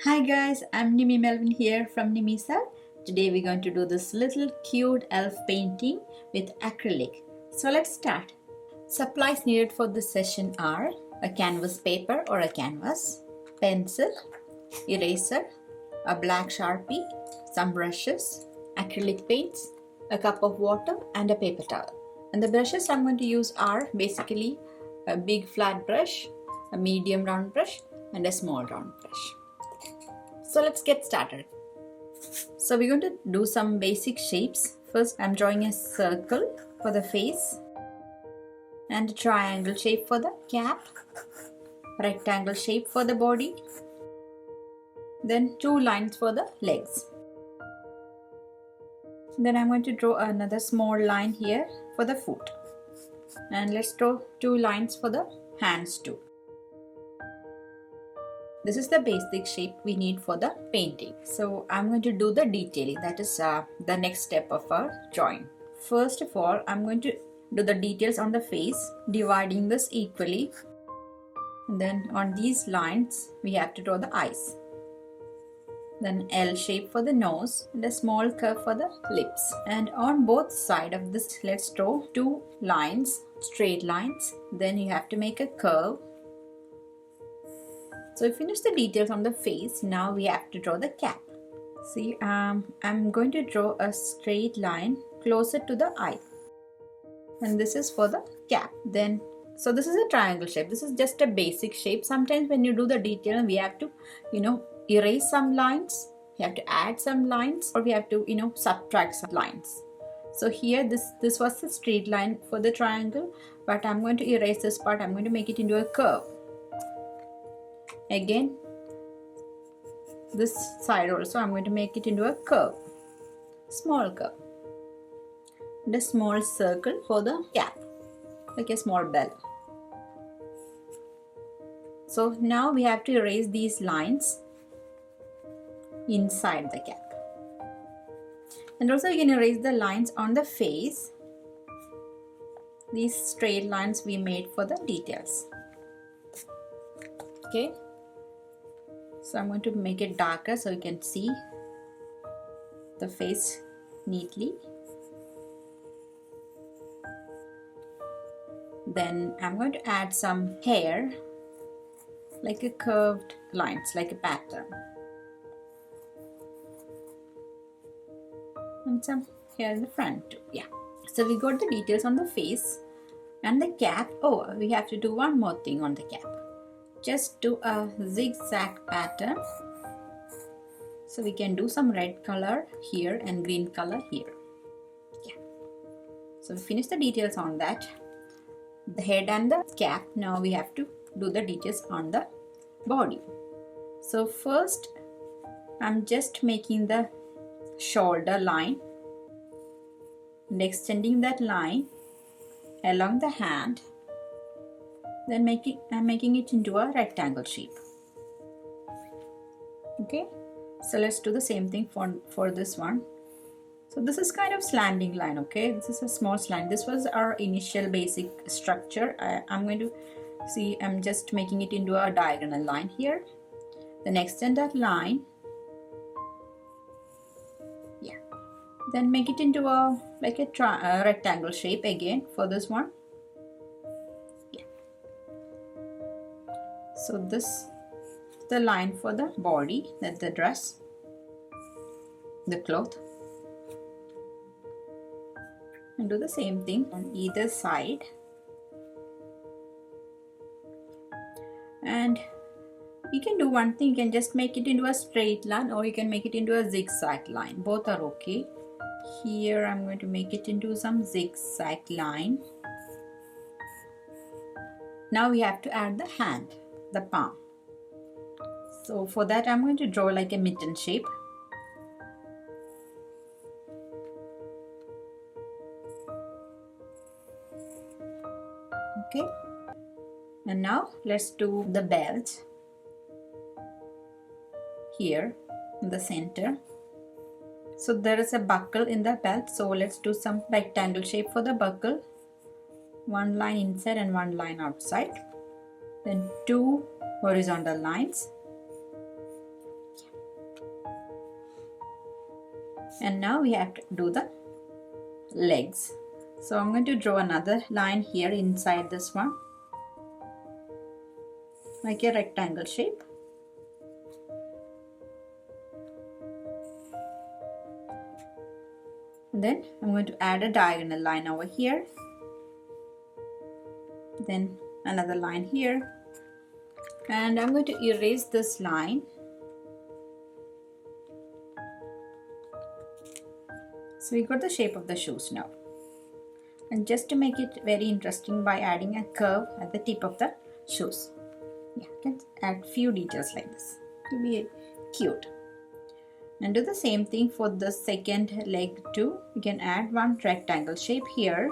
Hi guys, I'm Nimmy Melvin here from Nimmy Sir. Today we're going to do this little cute elf painting with acrylic. So let's start. Supplies needed for this session are a canvas paper or a canvas, pencil, eraser, a black sharpie, some brushes, acrylic paints, a cup of water and a paper towel. And the brushes I'm going to use are basically a big flat brush, a medium round brush and a small round brush. So let's get started. So we're going to do some basic shapes. First I'm drawing a circle for the face and a triangle shape for the cap, rectangle shape for the body, then two lines for the legs. Then I'm going to draw another small line here for the foot, and let's draw two lines for the hands too. This is the basic shape we need for the painting. So I'm going to do the detailing. That is the next step of our drawing. First of all, I'm going to do the details on the face, dividing this equally. And then on these lines, we have to draw the eyes. Then L shape for the nose and a small curve for the lips. And on both sides of this, let's draw two lines, straight lines. Then you have to make a curve. So we finished the details on the face. Now we have to draw the cap. See, I'm going to draw a straight line closer to the eye. And this is for the cap. Then, so this is a triangle shape. This is just a basic shape. Sometimes when you do the detail, we have to, erase some lines. We have to add some lines, or we have to, subtract some lines. So here, this was the straight line for the triangle, but I'm going to erase this part. I'm going to make it into a curve. Again, this side also I'm going to make it into a curve, small curve, and a small circle for the cap, like a small bell. So now we have to erase these lines inside the cap, and also you can erase the lines on the face, these straight lines we made for the details. Okay. So I'm going to make it darker so you can see the face neatly. Then I'm going to add some hair, like a curved lines, like a pattern. And some hair in the front too. Yeah. So we got the details on the face and the cap. Oh, we have to do one more thing on the cap. Just do a zigzag pattern. So we can do some red color here and green color here. Yeah. So we finished the details on that. The head and the cap. Now we have to do the details on the body. So first I'm just making the shoulder line and extending that line along the hand. Then I'm making it into a rectangle shape. Okay, so let's do the same thing for this one. So this is kind of slanting line. Okay, this is a small slant. This was our initial basic structure. I'm going to see, I'm just making it into a diagonal line here. Then extend that line. Yeah, then make it into a rectangle shape again for this one. So this is the line for the body, that's the dress, the cloth. And do the same thing on either side. And you can do one thing, you can just make it into a straight line or you can make it into a zigzag line. Both are okay. Here I'm going to make it into some zigzag line. Now we have to add the hand, the palm. So for that I'm going to draw like a mitten shape. Okay, and now let's do the belt here in the center. So there is a buckle in the belt, so let's do some rectangle shape for the buckle. One line inside and one line outside. Then two horizontal lines And now we have to do the legs. So I'm going to draw another line here inside this one, like a rectangle shape. And then I'm going to add a diagonal line over here, then another line here, and I'm going to erase this line. So we got the shape of the shoes now. And just to make it very interesting, by adding a curve at the tip of the shoes. Yeah, you can add few details like this to be cute. And do the same thing for the second leg too. You can add one rectangle shape here.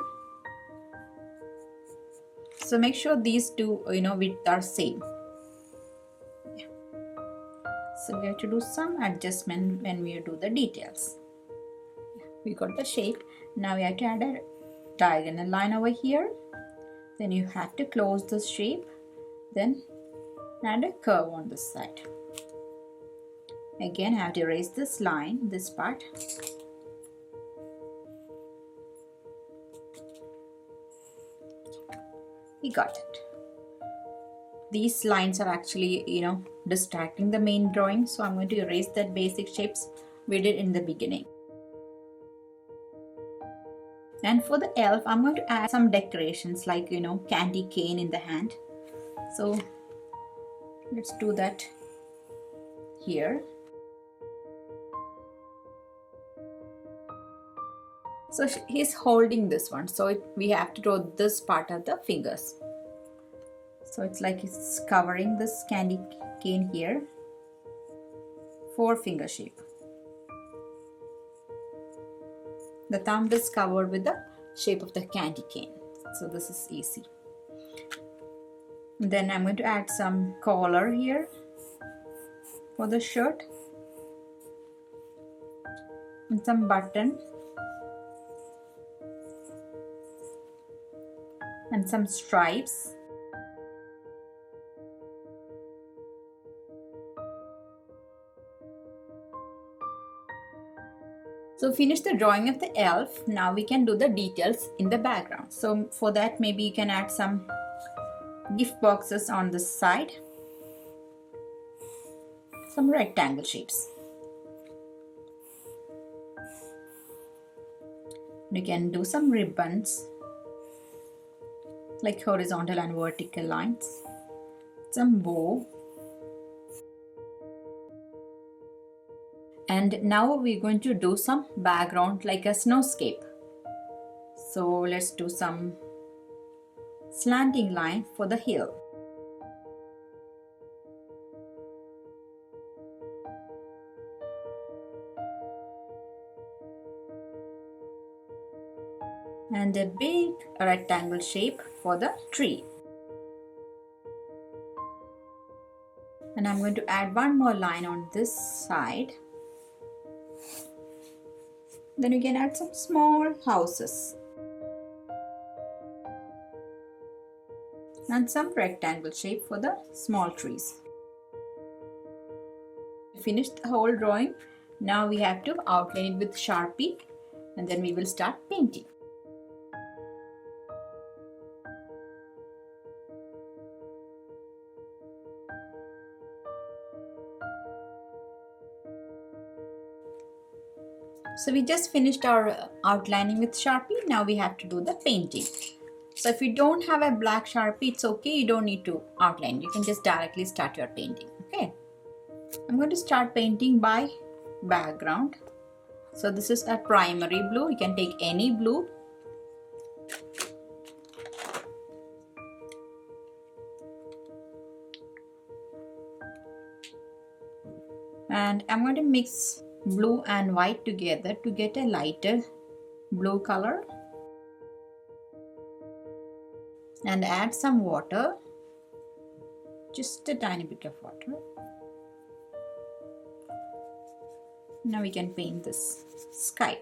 So make sure these two, width are same. Yeah. So we have to do some adjustment when we do the details. Yeah, we got the shape. Now we have to add a diagonal line over here. Then you have to close this shape. Then add a curve on this side. Again, I have to erase this line, this part. We got it. These lines are actually, distracting the main drawing. So I'm going to erase that basic shapes we did in the beginning. And for the elf, I'm going to add some decorations like, candy cane in the hand. So let's do that here. So he's holding this one. So we have to draw this part of the fingers. So it's like it's covering this candy cane here. 4-finger shape. The thumb is covered with the shape of the candy cane. So this is easy. Then I'm going to add some collar here for the shirt. And some button. And some stripes. So finish the drawing of the elf. Now we can do the details in the background. So for that, maybe you can add some gift boxes on this side. Some rectangle shapes. You can do some ribbons, like horizontal and vertical lines. Some bow. And now we're going to do some background like a snowscape. So let's do some slanting line for the hill. And a big rectangle shape for the tree. And I'm going to add one more line on this side. Then you can add some small houses. And some rectangle shape for the small trees. Finished the whole drawing. Now we have to outline it with Sharpie, and then we will start painting. So we just finished our outlining with Sharpie. Now we have to do the painting. So if you don't have a black Sharpie, it's okay. You don't need to outline. You can just directly start your painting. Okay. I'm going to start painting by background. So this is a primary blue. You can take any blue. And I'm going to mix blue and white together to get a lighter blue color. And add some water. Just a tiny bit of water. Now we can paint this sky.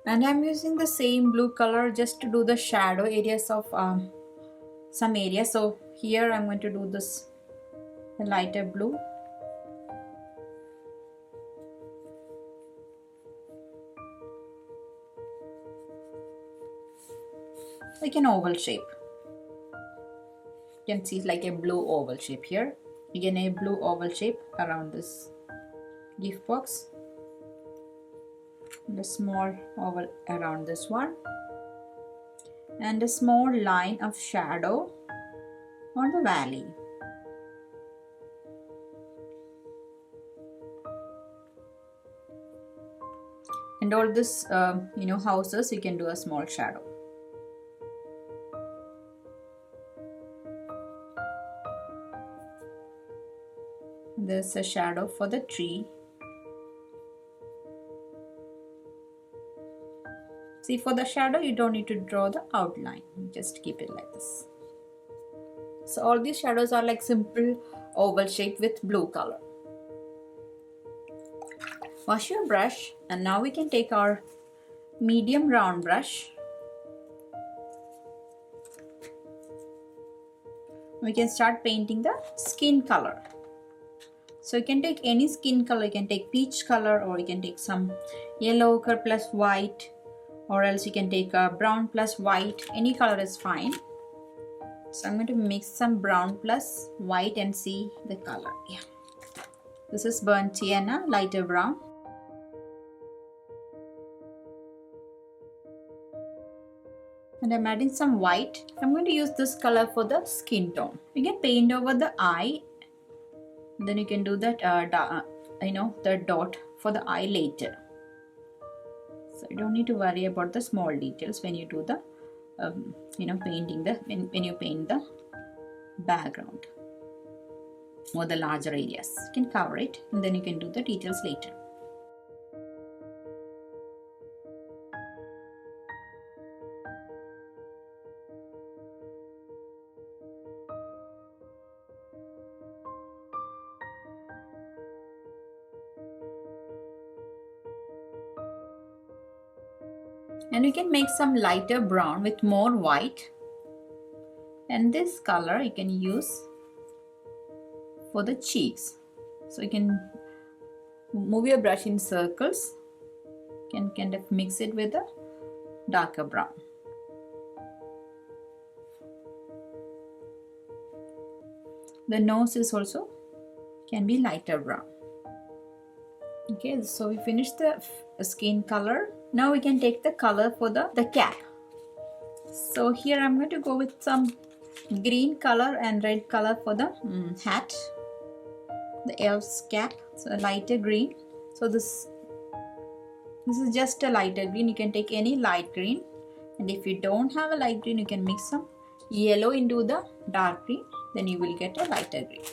And I'm using the same blue color just to do the shadow areas of some areas. So here I'm going to do this lighter blue. Like an oval shape. You can see like a blue oval shape here. Again, a blue oval shape around this gift box. And a small oval around this one. And a small line of shadow on the valley. And all this, houses, you can do a small shadow. There's a shadow for the tree. See, for the shadow, you don't need to draw the outline. Just keep it like this. So all these shadows are like simple oval shape with blue color. Wash your brush, and now we can take our medium round brush. We can start painting the skin color. So you can take any skin color. You can take peach color, or you can take some yellow ochre plus white, or else you can take a brown plus white. Any color is fine. So I'm going to mix some brown plus white and see the color. Yeah, this is burnt sienna, lighter brown. And I'm adding some white. I'm going to use this color for the skin tone. You can paint over the eye. Then you can do that, the dot for the eye later. So you don't need to worry about the small details when you do the, painting when you paint the background or the larger areas. You can cover it, and then you can do the details later. And you can make some lighter brown with more white. And this color you can use for the cheeks. So you can move your brush in circles. You can kind of mix it with a darker brown. The nose is also can be lighter brown. Okay, so we finished the skin color. Now we can take the color for the cap. So here I'm going to go with some green color and red color for the hat, the elf's cap. So a lighter green. So this is just a lighter green. You can take any light green, and if you don't have a light green, you can mix some yellow into the dark green. Then you will get a lighter green.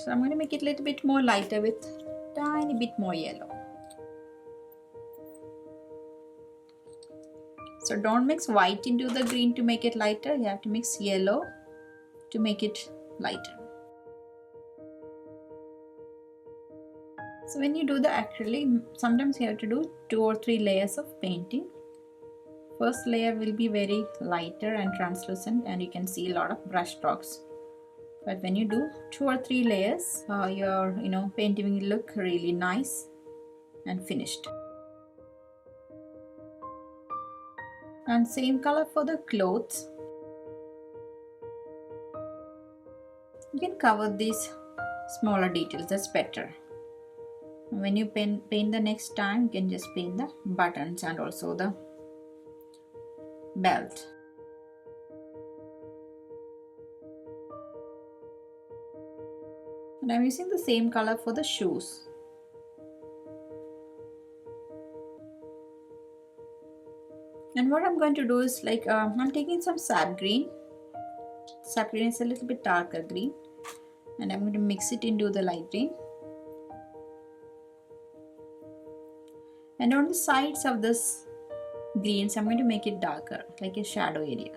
So I'm going to make it a little bit more lighter with tiny bit more yellow. So don't mix white into the green to make it lighter. You have to mix yellow to make it lighter. So when you do the acrylic, sometimes you have to do 2 or 3 layers of painting. First layer will be very lighter and translucent, and you can see a lot of brush strokes. But when you do 2 or 3 layers, your painting will look really nice and finished. And same color for the clothes. You can cover these smaller details, that's better. When you paint the next time, you can just paint the buttons and also the belt. And I'm using the same color for the shoes. And what I'm going to do is I'm taking some sap green. Sap green is a little bit darker green, and I'm going to mix it into the light green. And on the sides of this greens, I'm going to make it darker, like a shadow area.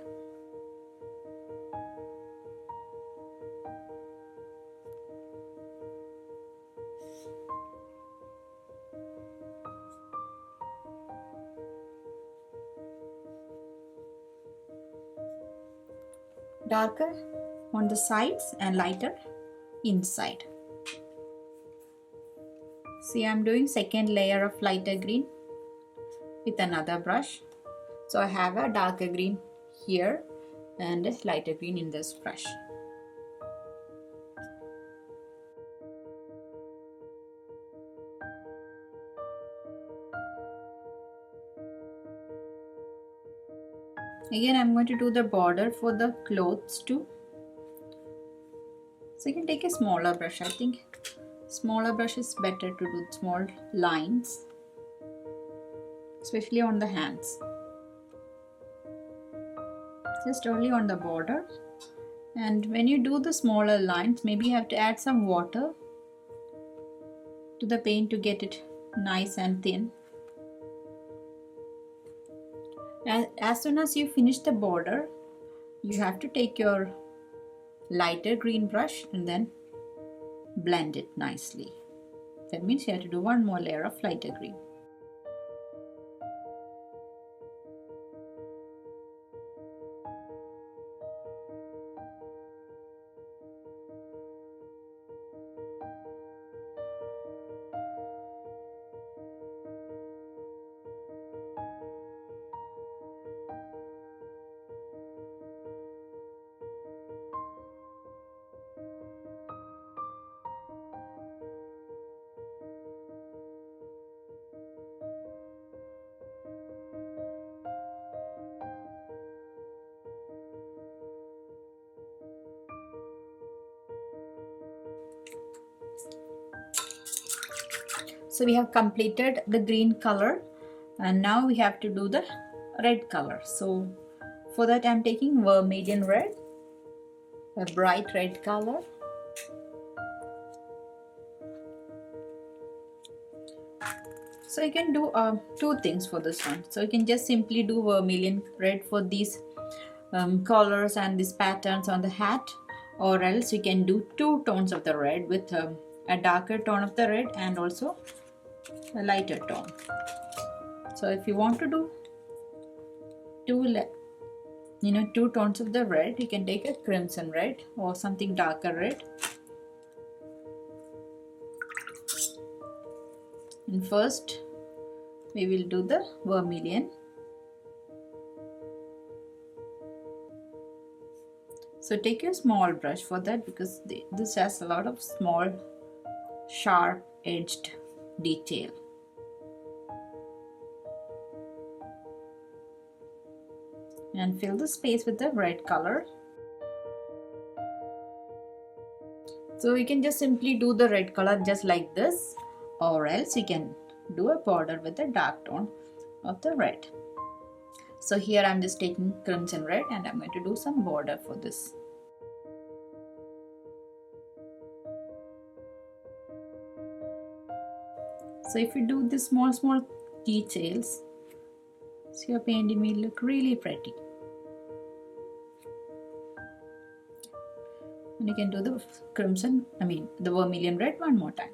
darker on the sides and lighter inside. See, I'm doing second layer of lighter green with another brush. So I have a darker green here and a lighter green in this brush. Again, I'm going to do the border for the clothes too. So you can take a smaller brush. I think smaller brush is better to do small lines, especially on the hands. Just only on the border. And when you do the smaller lines, maybe you have to add some water to the paint to get it nice and thin. As soon as you finish the border, you have to take your lighter green brush and then blend it nicely. That means you have to do one more layer of lighter green. So we have completed the green color and now we have to do the red color. So for that I'm taking vermilion red, a bright red color. So you can do two things for this one. So you can just simply do vermilion red for these colors and these patterns on the hat, or else you can do two tones of the red with a darker tone of the red and also a lighter tone. So if you want to do two tones of the red, you can take a crimson red or something darker red. And first we will do the vermilion. So take a small brush for that because this has a lot of small sharp edged detail. And fill the space with the red color. So you can just simply do the red color just like this, or else you can do a border with the dark tone of the red. So here I'm just taking crimson red and I'm going to do some border for this. So if you do this small details, so your painting will look really pretty. And you can do the the vermilion red one more time.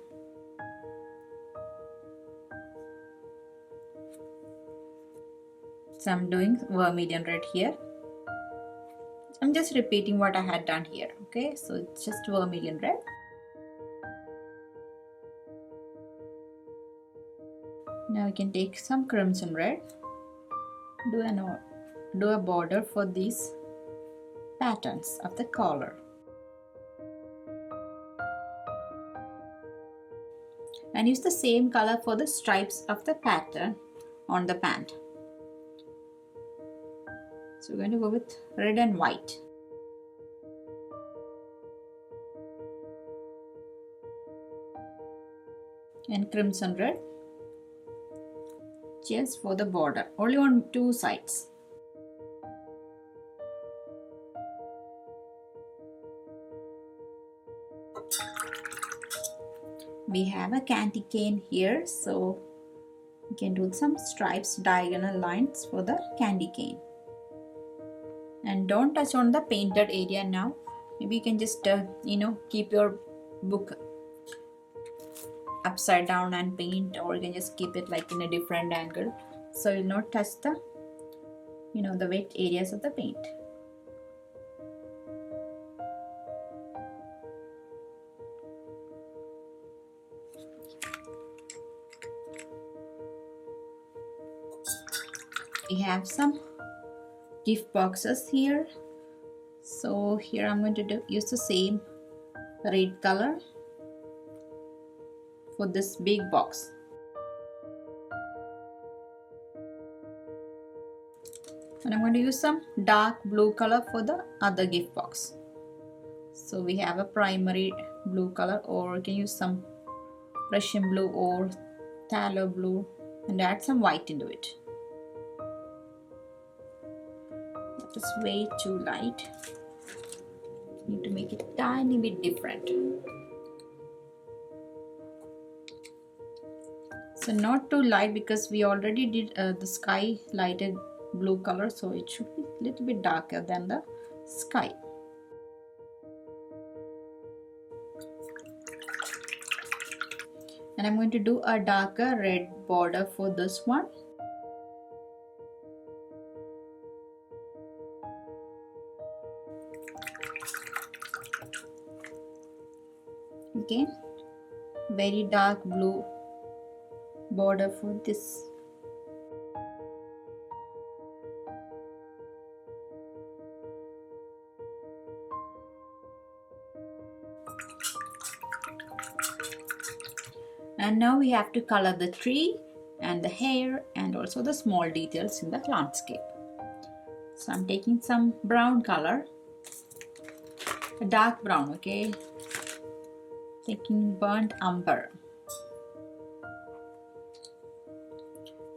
So I'm doing vermilion red here. I'm just repeating what I had done here. Okay, so it's just vermilion red. Now you can take some crimson red, do a border for these patterns of the collar. And use the same color for the stripes of the pattern on the pant. So we're going to go with red and white. And crimson red just for the border, only on two sides. We have a candy cane here, so you can do some stripes, diagonal lines for the candy cane. And don't touch on the painted area now. Maybe you can just keep your book upside down and paint, or you can just keep it like in a different angle, so you'll not touch the the wet areas of the paint. have some gift boxes here. So here I'm going to use the same red color for this big box. And I'm going to use some dark blue color for the other gift box. So we have a primary blue color, or you can use some Russian blue or phthalo blue and add some white into it. That is way too light. Need to make it a tiny bit different. So not too light, because we already did the sky lighted blue color, so it should be a little bit darker than the sky. And I'm going to do a darker red border for this one. Again, very dark blue border for this. And now we have to color the tree and the hair and also the small details in the landscape. So I'm taking some brown color, a dark brown, okay? Taking burnt umber,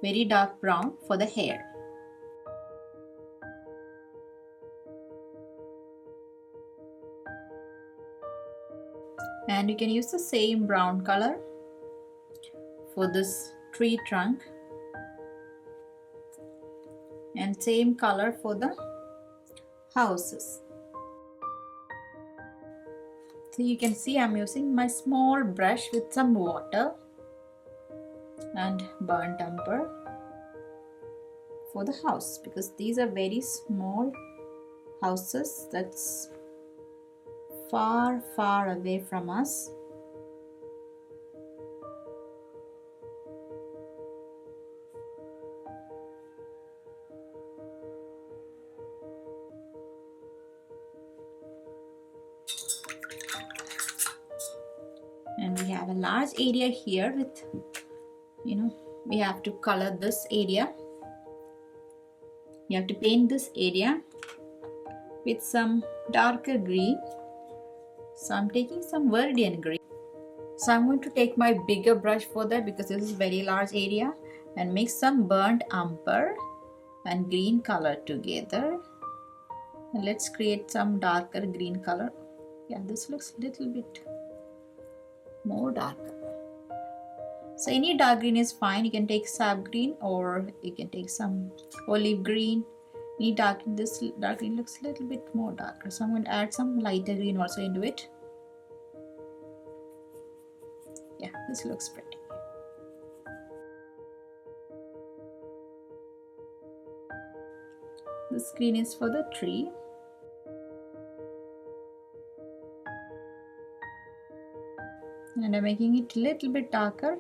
very dark brown for the hair. And you can use the same brown color for this tree trunk, and same color for the houses. So you can see I'm using my small brush with some water and burnt umber for the house, because these are very small houses that's far away from us. And we have a large area here with, we have to color this area. You have to paint this area with some darker green. So I'm taking some Verdian green. So I'm going to take my bigger brush for that, because this is very large area, and mix some burnt umber and green color together. And let's create some darker green color. Yeah, this looks a little bit more darker. So any dark green is fine. You can take sap green, or you can take some olive green. Any dark, this dark green looks a little bit more darker, so I'm going to add some lighter green also into it. Yeah, this looks pretty. This green is for the tree. And I'm making it a little bit darker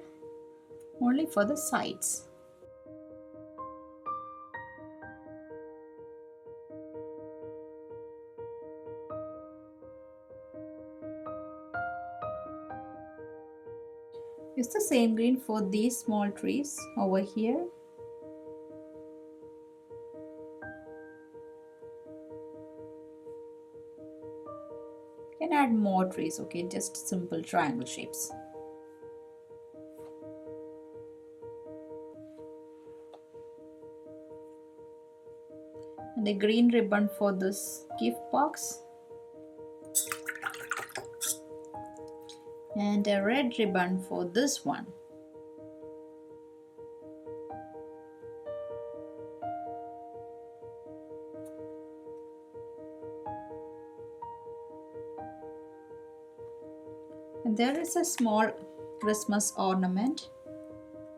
only for the sides. Use the same green for these small trees over here. You can add more trees, okay, just simple triangle shapes. And the green ribbon for this gift box. And a red ribbon for this one. And there is a small Christmas ornament.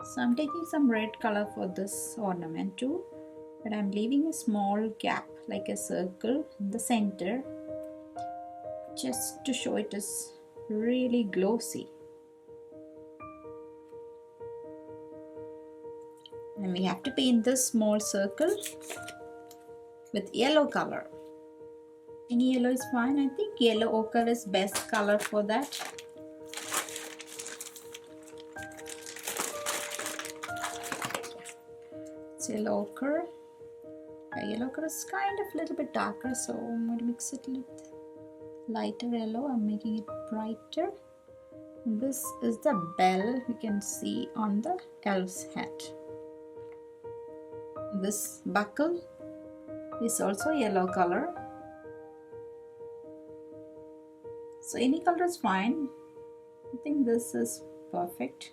So I'm taking some red color for this ornament too, but I'm leaving a small gap like a circle in the center, just to show it is really glossy. And we have to paint this small circle with yellow color. Any yellow is fine. I think yellow ochre is best color for that. It's yellow ochre. Yellow ochre is kind of a little bit darker, so I'm going to mix it with lighter yellow. I'm making it brighter. This is the bell you can see on the elf's hat. This buckle is also yellow color. So any color is fine. I think this is perfect.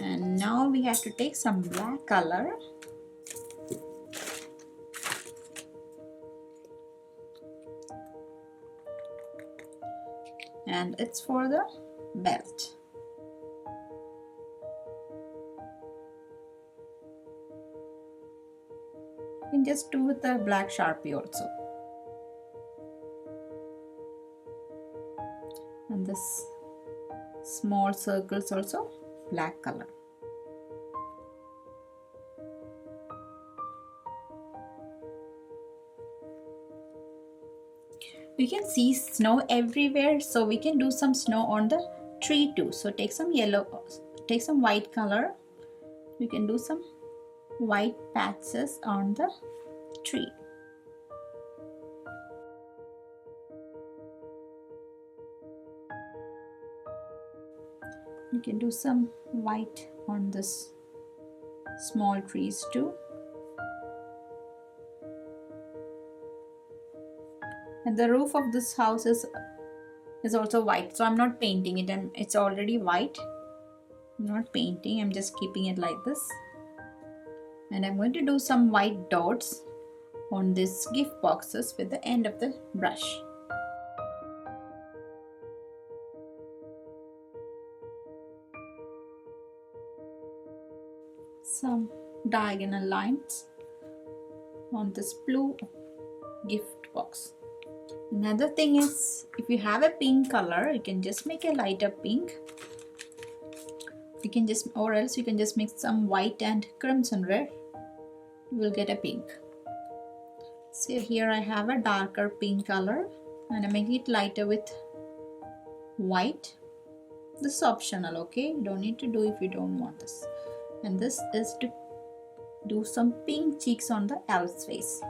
And now we have to take some black color and it's for the belt. You can just do with the black Sharpie also. And this small circles also black color. We can see snow everywhere, so we can do some snow on the tree too. So take some white color. We can do some white patches on the tree. You can do some white on this small trees too. And the roof of this house is also white, so I'm not painting it, and it's already white. I'm not painting, I'm just keeping it like this. And I'm going to do some white dots on these gift boxes with the end of the brush. Some diagonal lines on this blue gift box. Another thing is, if you have a pink color, you can just make a lighter pink. You can just, or else you can just mix some white and crimson red. You will get a pink. So here I have a darker pink color and I'm making it lighter with white. This is optional, okay? You don't need to do if you don't want this. And this is to do some pink cheeks on the elf's face.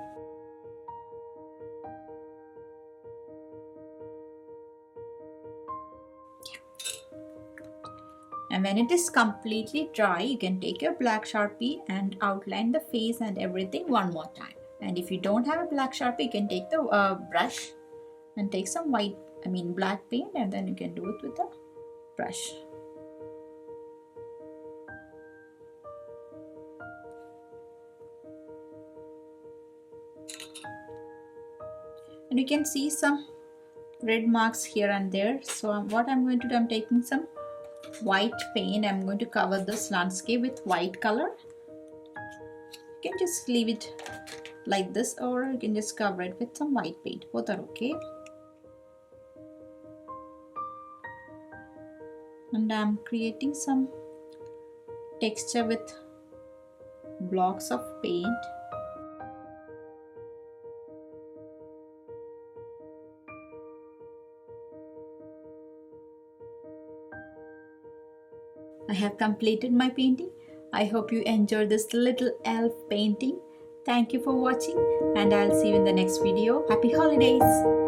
And when it is completely dry, you can take your black Sharpie and outline the face and everything one more time. And if you don't have a black Sharpie, you can take the brush and take some black paint, and then you can do it with the brush. And you can see some red marks here and there. So what I'm going to do, I'm taking some white paint. I'm going to cover this landscape with white color. You can just leave it like this, or you can just cover it with some white paint. Both are okay. And I'm creating some texture with blocks of paint. I have completed my painting. I hope you enjoyed this little elf painting. Thank you for watching, and I'll see you in the next video. Happy holidays!